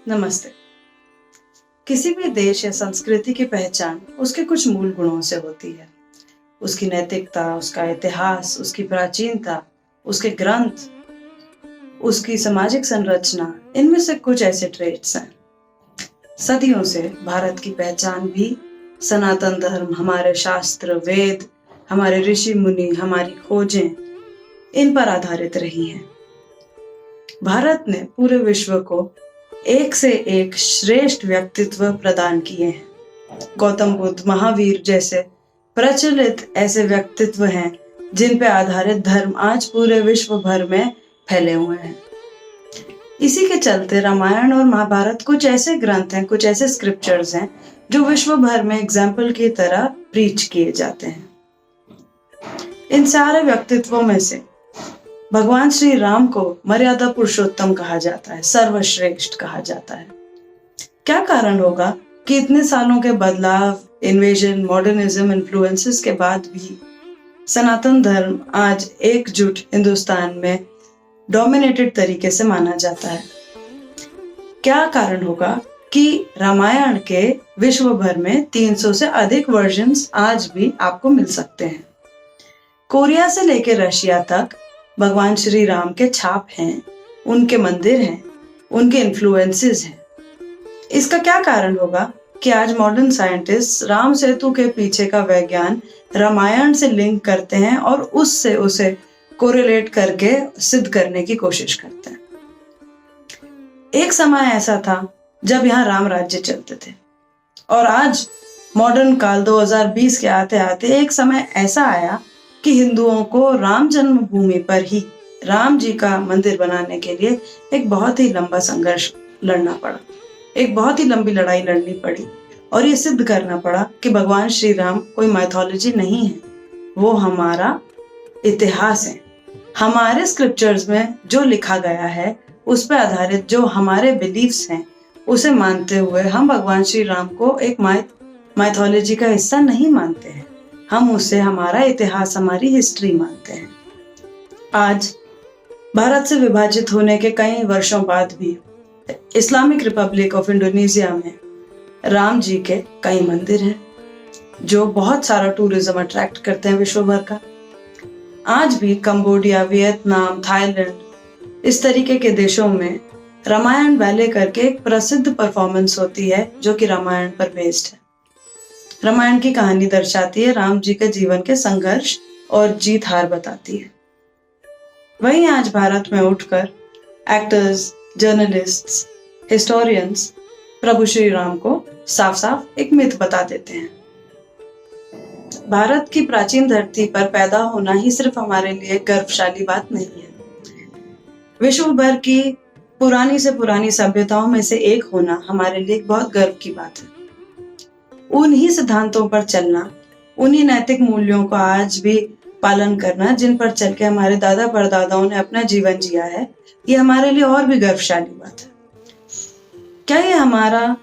नमस्ते। किसी भी देश या संस्कृति की पहचान उसके कुछ मूल गुणों से होती है। उसकी नैतिकता, उसका इतिहास, उसकी प्राचीनता, उसके ग्रंथ, उसकी सामाजिक संरचना, इनमें से कुछ ऐसे ट्रेट्स हैं। सदियों से भारत की पहचान भी सनातन धर्म, हमारे शास्त्र, वेद, हमारे ऋषि मुनि, हमारी खोजें, इन पर आधारित रही हैं। भारत ने पूरे विश्व को एक से एक श्रेष्ठ व्यक्तित्व प्रदान किए हैं। गौतम बुद्ध, महावीर जैसे प्रचलित ऐसे व्यक्तित्व हैं जिन पे आधारित धर्म आज पूरे विश्व भर में फैले हुए हैं। इसी के चलते रामायण और महाभारत कुछ ऐसे ग्रंथ हैं, कुछ ऐसे स्क्रिप्चर्स हैं जो विश्व भर में एग्जाम्पल की तरह प्रीच किए जाते हैं। इन सारे व्यक्तित्वों में से भगवान श्री राम को मर्यादा पुरुषोत्तम कहा जाता है, सर्वश्रेष्ठ कहा जाता है। क्या कारण होगा कि इतने सालों के बदलाव, इन्वेजन, मॉडर्निज्म, इन्फ्लुएंसेस के बाद भी सनातन धर्म आज एकजुट हिंदुस्तान में डोमिनेटेड तरीके से माना जाता है? क्या कारण होगा कि रामायण के विश्व भर में 300 से अधिक वर्जन्स आज भी आपको मिल सकते हैं? कोरिया से लेकर रशिया तक भगवान श्री राम के छाप हैं, उनके मंदिर हैं, उनके इन्फ्लुएंसेस हैं। इसका क्या कारण होगा कि आज मॉडर्न साइंटिस्ट राम सेतु के पीछे का विज्ञान रामायण से लिंक करते हैं और उससे उसे कोरिलेट करके सिद्ध करने की कोशिश करते हैं। एक समय ऐसा था जब यहाँ राम राज्य चलते थे और आज मॉडर्न काल 2020 के आते आते एक समय ऐसा आया कि हिंदुओं को राम जन्मभूमि पर ही राम जी का मंदिर बनाने के लिए एक बहुत ही लंबा संघर्ष लड़ना पड़ा, एक बहुत ही लंबी लड़ाई लड़नी पड़ी और ये सिद्ध करना पड़ा कि भगवान श्री राम कोई माइथोलॉजी नहीं है, वो हमारा इतिहास है। हमारे स्क्रिप्चर्स में जो लिखा गया है उस पर आधारित जो हमारे बिलीफ्स हैं उसे मानते हुए हम भगवान श्री राम को एक माइथोलॉजी का हिस्सा नहीं मानते हैं, हम उसे हमारा इतिहास, हमारी हिस्ट्री मानते हैं। आज भारत से विभाजित होने के कई वर्षों बाद भी इस्लामिक रिपब्लिक ऑफ इंडोनेशिया में राम जी के कई मंदिर हैं जो बहुत सारा टूरिज्म अट्रैक्ट करते हैं विश्व भर का। आज भी कंबोडिया, वियतनाम, थाईलैंड, इस तरीके के देशों में रामायण बैले करके एक प्रसिद्ध परफॉर्मेंस होती है जो कि रामायण पर बेस्ड है। रामायण की कहानी दर्शाती है राम जी के जीवन के संघर्ष और जीत हार बताती है। वहीं आज भारत में उठकर एक्टर्स, जर्नलिस्ट्स, हिस्टोरियंस प्रभु श्री राम को साफ साफ एक मिथ बता देते हैं। भारत की प्राचीन धरती पर पैदा होना ही सिर्फ हमारे लिए गर्वशाली बात नहीं है। विश्व भर की पुरानी से पुरानी सभ्यताओं में से एक होना हमारे लिए बहुत गर्व की बात है। उन्हीं सिद्धांतों पर चलना, उन्हीं नैतिक मूल्यों को आज भी पालन करना जिन पर चल के हमारे दादा परदादाओं ने अपना जीवन जिया है, ये हमारे लिए और भी गर्वशाली बात है। क्या ये हमारा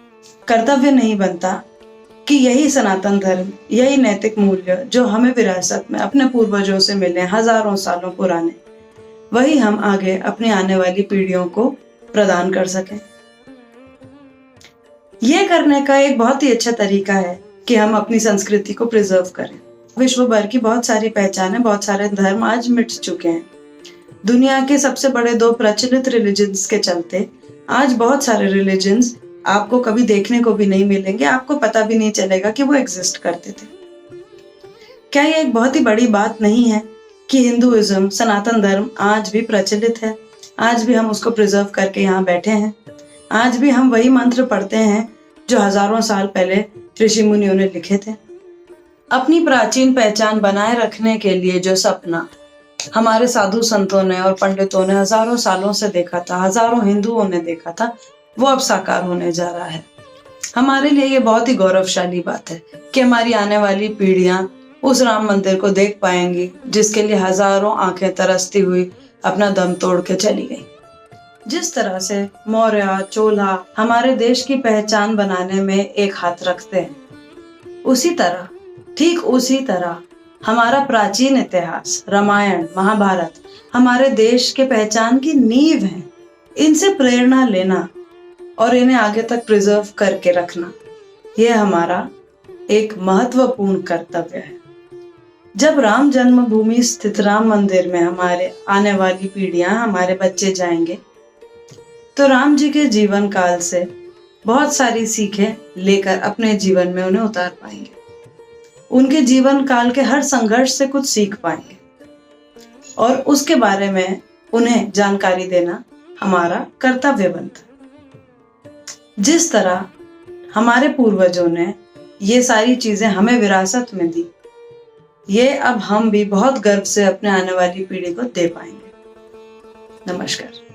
कर्तव्य नहीं बनता कि यही सनातन धर्म, यही नैतिक मूल्य जो हमें विरासत में अपने पूर्वजों से मिले हजारों सालों पुराने, वही हम आगे अपने आने वाली पीढ़ियों को प्रदान कर सकें? ये करने का एक बहुत ही अच्छा तरीका है कि हम अपनी संस्कृति को प्रिजर्व करें। विश्व भर की बहुत सारी पहचानें, बहुत सारे धर्म आज मिट चुके हैं। दुनिया के सबसे बड़े 2 प्रचलित रिलीजन्स के चलते आज बहुत सारे रिलीजन्स आपको कभी देखने को भी नहीं मिलेंगे, आपको पता भी नहीं चलेगा कि वो एग्जिस्ट करते थे। क्या ये एक बहुत ही बड़ी बात नहीं है कि हिंदुइज्म, सनातन धर्म आज भी प्रचलित है, आज भी हम उसको प्रिजर्व करके यहाँ बैठे हैं, आज भी हम वही मंत्र पढ़ते हैं जो हजारों साल पहले ऋषि मुनियों ने लिखे थे। अपनी प्राचीन पहचान बनाए रखने के लिए जो सपना हमारे साधु संतों ने और पंडितों ने हजारों सालों से देखा था, हजारों हिंदुओं ने देखा था, वो अब साकार होने जा रहा है। हमारे लिए ये बहुत ही गौरवशाली बात है कि हमारी आने वाली पीढ़ियां उस राम मंदिर को देख पाएंगी जिसके लिए हजारों आंखें तरसती हुई अपना दम तोड़ के चली गई। जिस तरह से मौर्य, चोला हमारे देश की पहचान बनाने में एक हाथ रखते हैं, उसी तरह, ठीक उसी तरह हमारा प्राचीन इतिहास, रामायण, महाभारत हमारे देश के पहचान की नींव है। इनसे प्रेरणा लेना और इन्हें आगे तक प्रिजर्व करके रखना, यह हमारा एक महत्वपूर्ण कर्तव्य है। जब राम जन्मभूमि स्थित राम मंदिर में हमारे आने वाली पीढ़ियां, हमारे बच्चे जाएंगे, तो राम जी के जीवन काल से बहुत सारी सीखें लेकर अपने जीवन में उन्हें उतार पाएंगे। उनके जीवन काल के हर संघर्ष से कुछ सीख पाएंगे और उसके बारे में उन्हें जानकारी देना हमारा कर्तव्य बनता है। जिस तरह हमारे पूर्वजों ने ये सारी चीजें हमें विरासत में दी, ये अब हम भी बहुत गर्व से अपने आने वाली पीढ़ी को दे पाएंगे। नमस्कार।